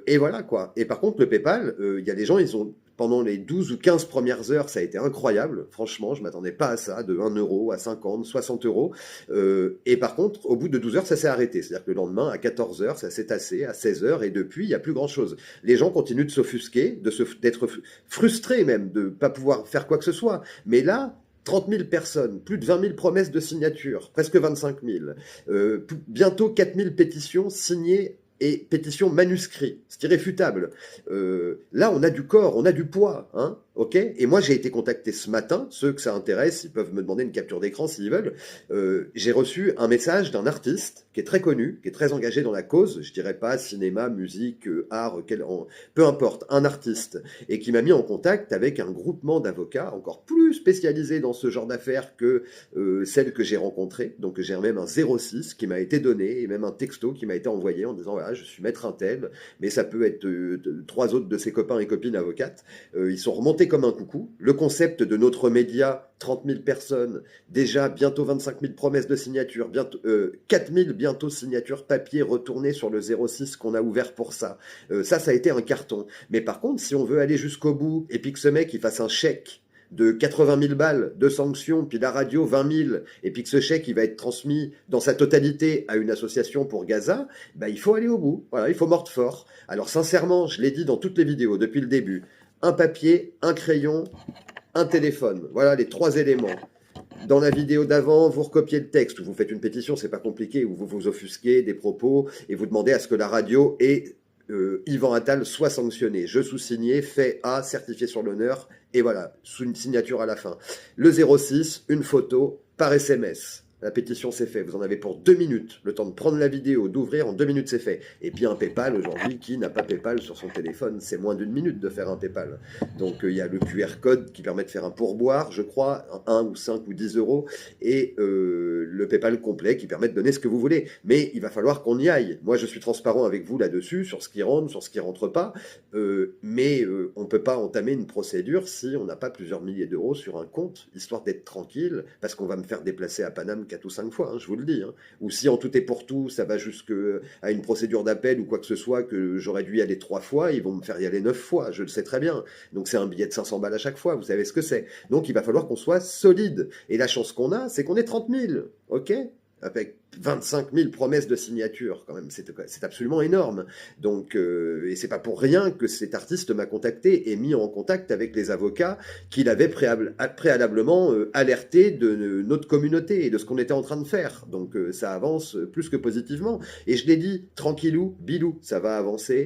Et voilà quoi. Et par contre, le PayPal, il y a des gens, ils ont pendant les 12 ou 15 premières heures, ça a été incroyable. Franchement, je m'attendais pas à ça, de 1 € à 50, 60 euros. Et par contre, au bout de 12 heures, ça s'est arrêté. C'est-à-dire que le lendemain, à 14 heures, ça s'est tassé, à 16 heures, et depuis, il n'y a plus grand-chose. Les gens continuent de s'offusquer, d'être frustrés même, de ne pas pouvoir faire quoi que ce soit. Mais là, 30 000 personnes, plus de 20 000 promesses de signature, presque 25 000, bientôt 4 000 pétitions signées et pétitions manuscrites, c'est irréfutable. Là, on a du corps, on a du poids, hein, ok. Et moi, j'ai été contacté ce matin, ceux que ça intéresse, ils peuvent me demander une capture d'écran s'ils veulent. J'ai reçu un message d'un artiste qui est très connu, qui est très engagé dans la cause, je dirais pas cinéma, musique, art, peu importe, un artiste, et qui m'a mis en contact avec un groupement d'avocats encore plus spécialisé dans ce genre d'affaires que celle que j'ai rencontrée. Donc j'ai même un 06 qui m'a été donné, et même un texto qui m'a été envoyé en disant voilà, je suis maître untel, mais ça peut être trois autres de ses copains et copines avocates. Ils sont remontés comme un coucou. Le concept de notre média, 30 000 personnes, déjà bientôt 25 000 promesses de signature, bientôt 4 000 bientôt signatures papier retournées sur le 06 qu'on a ouvert pour ça. Ça a été un carton. Mais par contre, si on veut aller jusqu'au bout et puis que ce mec il fasse un chèque de 80 000 balles de sanctions, puis la radio 20 000, et puis que ce chèque il va être transmis dans sa totalité à une association pour Gaza, ben, il faut aller au bout. Voilà, il faut mordre fort. Alors sincèrement, je l'ai dit dans toutes les vidéos depuis le début, un papier, un crayon, un téléphone. Voilà les trois éléments. Dans la vidéo d'avant, vous recopiez le texte, vous faites une pétition, c'est pas compliqué, où vous vous offusquez des propos et vous demandez à ce que la radio et Yvan Attal soit sanctionné. Je sous-signé, fait A, certifié sur l'honneur, et voilà, sous une signature à la fin. Le 06, une photo par SMS. La pétition c'est fait. Vous en avez pour 2 minutes. Le temps de prendre la vidéo, d'ouvrir, en 2 minutes c'est fait. Et puis un PayPal aujourd'hui, qui n'a pas PayPal sur son téléphone? C'est moins d'1 minute de faire un PayPal. Donc il y a le QR code qui permet de faire un pourboire, je crois, 1 ou 5 ou 10 euros, et le PayPal complet qui permet de donner ce que vous voulez. Mais il va falloir qu'on y aille. Moi je suis transparent avec vous là-dessus, sur ce qui rentre, sur ce qui rentre pas, mais on ne peut pas entamer une procédure si on n'a pas plusieurs milliers d'euros sur un compte, histoire d'être tranquille, parce qu'on va me faire déplacer à Paname 4 ou 5 fois, hein, je vous le dis. Hein. Ou si en tout et pour tout, ça va jusqu'à une procédure d'appel ou quoi que ce soit, que j'aurais dû y aller 3 fois, ils vont me faire y aller 9 fois, je le sais très bien. Donc c'est un billet de 500 balles à chaque fois, vous savez ce que c'est. Donc il va falloir qu'on soit solide. Et la chance qu'on a, c'est qu'on est 30 000, ok ? Avec 25 000 promesses de signature, quand même, c'est absolument énorme. Donc, et c'est pas pour rien que cet artiste m'a contacté et mis en contact avec les avocats qu'il avait préalablement alerté de notre communauté et de ce qu'on était en train de faire. Donc, ça avance plus que positivement. Et je l'ai dit, tranquillou, bilou, ça va avancer